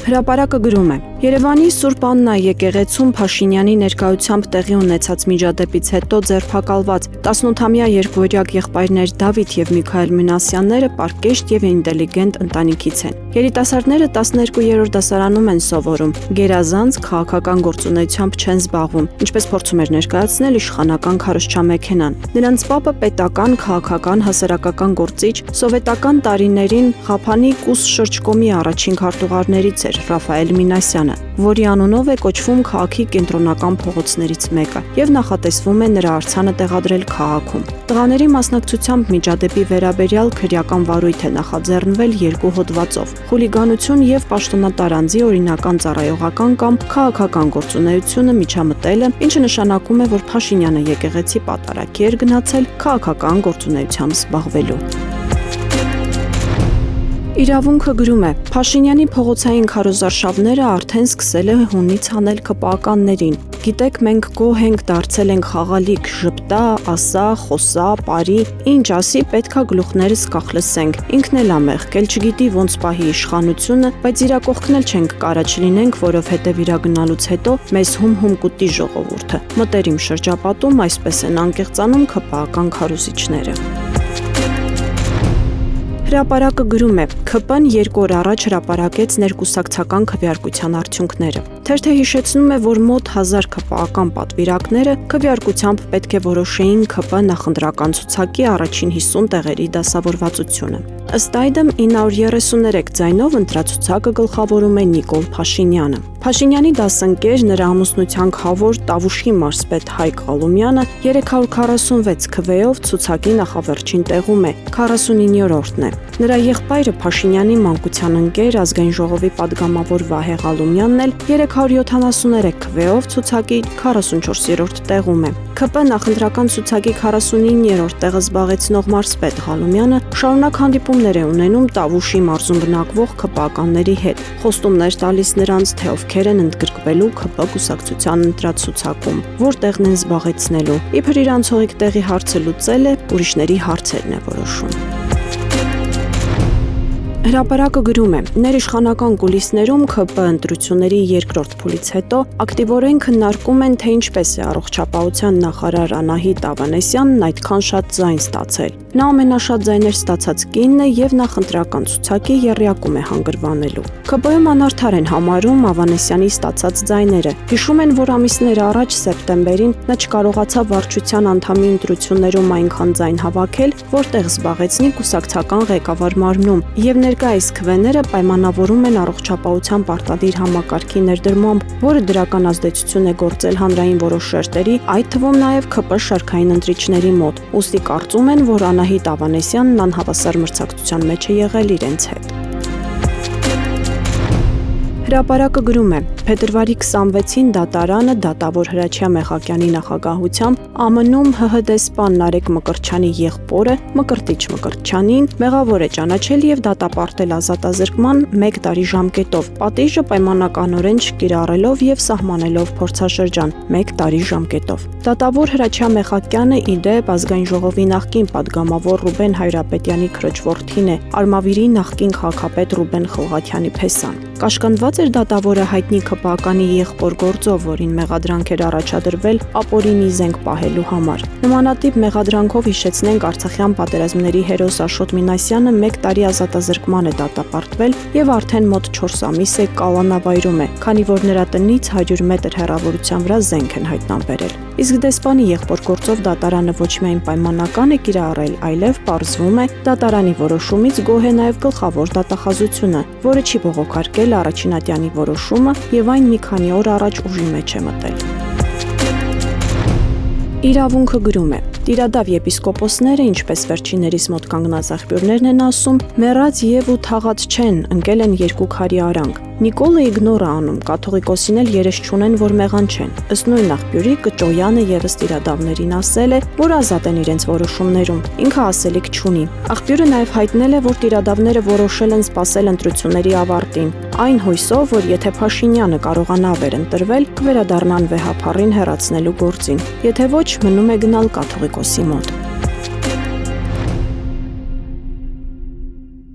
Հրապարակը գրում է. Երևանի Սուրբ Աննա եկեղեցում Փաշինյանի ներկայությամբ տեղի ունեցած միջադեպից հետո ձերբակալված 18-ամյա երկվորյակ եղբայրներ Դավիթ եւ Միքայել Մինասյանները պարկեշտ եւ ինտելիգենտ ընտանիքից են։ Երիտասարդները 12-րդ դասարանում են սովորում, գերազանց քաղաքական գործունեությամբ չեն զբաղվում, ինչպես փորձում էր ներկայացնել իշխանական քարոզչամեքենան։ Նրանց պապը պետական, քաղաքական, հասարակական գործիչ, սովետական տարիներին Ղափանի Կուս շրջկոմի առաջին քարտուղարներից էր Ռաֆայել Մինասյանը, որի անունով է կոչվում քաղաքի կենտրոնական փողոցներից մեկը եւ նախատեսվում է նրա արձանը տեղադրել քաղաքում։ Տղաների մասնակցությամբ միջադեպի վերաբերյալ քրեական վարույթ է նախաձեռնվել 2 հոդվածով՝ խուլիգանություն եւ պաշտոնատար անձի օրինական ծառայողական կամ քաղաքական գործունեությունը միջամտելը, ինչը նշանակում է, որ Փաշինյանը եկեղեցի պատարագի էր գնացել քաղաքական գործունեությամբ զբաղվելու։ Իրավունքը գրում է. Փաշինյանի փողոցային քարոզարշավները արդեն սկսել է հունից հանել ՔՊԱ-ականներին։ Գիտեք, մենք գոհ ենք, դարձել ենք խաղալիք, ժպտա, ասա, խոսա, բարի, ինչ ասի, պետքա գլուխներս կախլսենք։ Ինքն էլ ամեղք, էլ չգիտի ոնց պահի իշխանությունը, բայց իրա կողքն էլ չենք կարա չլինենք, որովհետև իրա գնալուց հետո մեզ հում կուտի ժողովուրդը։ Մտերիմ շրջապատում այսպես են անկեղծանում ՔՊԱ-ական քարոզիչները։ Հրապարակը գրում է. ՔՊ-ն 2 օր առաջ հրապարակեց ներկուսակցական քվեարկության արդյունքները։ Թերթը հիշեցնում է, որ մոտ 1000 ՔՊԱ-ական պատվիրակները քվեարկությամբ պետք է որոշեին ՔՊ նախընտրական ցուցակի առաջին 50 տեղերի դասավորվածությունը։ Ըստ այդմ 933 ձայնով ընտրացուցակը գլխավորում է Նիկոլ Փաշինյանը։ Փաշինյանի դասընկեր, նրա ամուսնության քավոր Տավուշի մարզպետ Հայկ Ղալումյանը 346 քվեով ցուցակի նախավերջին տեղում է, 49-րդն է։ Նրա եղբայրը Փաշինյանի մանկության ընկեր ազգային ժողովի падգամավոր Վահե Ղալումյանն էլ 373 քվեով ցուցակի 44-րդ տեղում է։ ՔՊ նախընտրական ցուցակի 49-րդ տեղը զբաղեցնող մարզպետ Ղալումյանը շարունակ հանդիպումներ է ունենում Տավուշի մարզում բնակվող ՔՊԱ-ականների հետ, խոստումներ տալիս նրանց, թե ովքեր են ընդգրկվելու ՔՊ կուսակցության ընտրացուցակում, որտեղն են զբաղեցնելու։ Իբր իրանց հողիկ տեղի հարցը լուծել է, ուրիշների հարցերն է որոշում։ Հրապարակը գրում է. ներիշխանական կուլիսներում ՔՊ ընտրությունների երկրորդ փուլից հետո ակտիվորեն քննարկում են, թե ինչպես է առողջապահության նախարար Անահիտ Ավանեսյանն այդքան շատ ձայն ստացել։ Նա ամենաշատ ձայներ ստացած կինն է եւ նախընտրական ցուցակի եռյակում է հանգրվանելու։ ՔՊ-ում անարդար են համարում Ավանեսյանի ստացած ձայները։ Հիշում են, որ ամիսներ առաջ սեպտեմբերին նա չկարողացավ վարչության անդամի ընտրություններում այնքան ձայն հավաքել, որտեղ զբաղեցնի կուսակցական ղեկավար մարմնում եւ ներկայիս քվեները պայմանավորում են առողջապահության պարտադիր համակարգի ներդրմամբ, որը դրական ազդեցություն է գործել հանրային որոշ շերտերի, այդ թվում նաև ՔՊ շարքային ընտրիչների մոտ։ Ուստի կարծում են, որ Անահիտ Ավանեսյանն անհավասար մրցակցության մեջ է եղել իրենց հետ։ Հրապարակը գրում է. Փետրվարի 26-ին դատարանը դատավոր Հրաչյա Մեխակյանի նախագահությամբ ԱՄՆ-ում ՀՀ դեսպան Նարեկ Մկրտչյանի եղբորը Մկրտիչ Մկրտչյանին մեղավոր է ճանաչել եւ դատապարտել ազատազրկման 1 տարի ժամկետով, պատիժը պայմանականորեն չկիրառելով եւ սահմանելով փորձաշրջան 1 տարի ժամկետով։ Դատավոր Հրաչյա Մեխակյանը ի դեպ ազգային ժողովի նախկին падգամավոր Ռուբեն Հայրապետյանի քրոջորդին է, Արմավիրի նախկին քաղաքապետ Ռուբեն Խողաթյանի փեսան։ Կաշկանդված էր դատավորը հայտնի ՔՊԱ-ականի եղբոր գործով, որին մեղադրանք էր առաջադրվել ապօրինի զենք պահելու համար։ Նմանատիպ մեղադրանքով հիշեցնենք Արցախյան պատերազմների հերոս Աշոտ Մինասյանը 1 տարի ազատազրկման է դատապարտվել եւ արդեն մոտ 4 ամիս է կալանավայրում է, քանի որ նրա տնից 100 մետր հեռավորության վրա զենք են հայտնաբերել։ Իսկ դեսպանի եղբոր գործով դատարանը ոչ միայն պայմանական է կիրառել, այլև պարզվում է դատարանի որոշումից գոհ է նաև գլխավոր դատախազությունը, որը չի բողոքարկել առաջինատյանի որոշումը եւ այն մի քանի օր առաջ ուժի մեջ է մտել։ Իրավունքը գրում է. Տիրադավ եպիսկոպոսները, ինչպես վերջիններիս մոտ կանգնած աղբյուրներն են ասում, մեռած եւ ու թաղած չեն, ընկել են 2 քարի արանք։ Նիկոլը իգնոր է անում, կաթողիկոսին էլ երես չունեն, որ մեղան չեն։ Ըստ նույն աղբյուրի Կճոյանը եւս տիրադավներին ասել է, որ ազատ են իրենց որոշումներում, ինքը ասելիք չունի։ Աղբյուրը նաեւ հայտնել է, որ տիրադավները որոշել են սպասել ընտրությունների ավարտին, այն հույսով, որ եթե Փաշինյանը կարողանա վերընտրվել, կվերադառնան վեհափառին հեռացնելու գործին։ Եթե ոչ, մնում է գնալ կաթողիկոսի մոտ։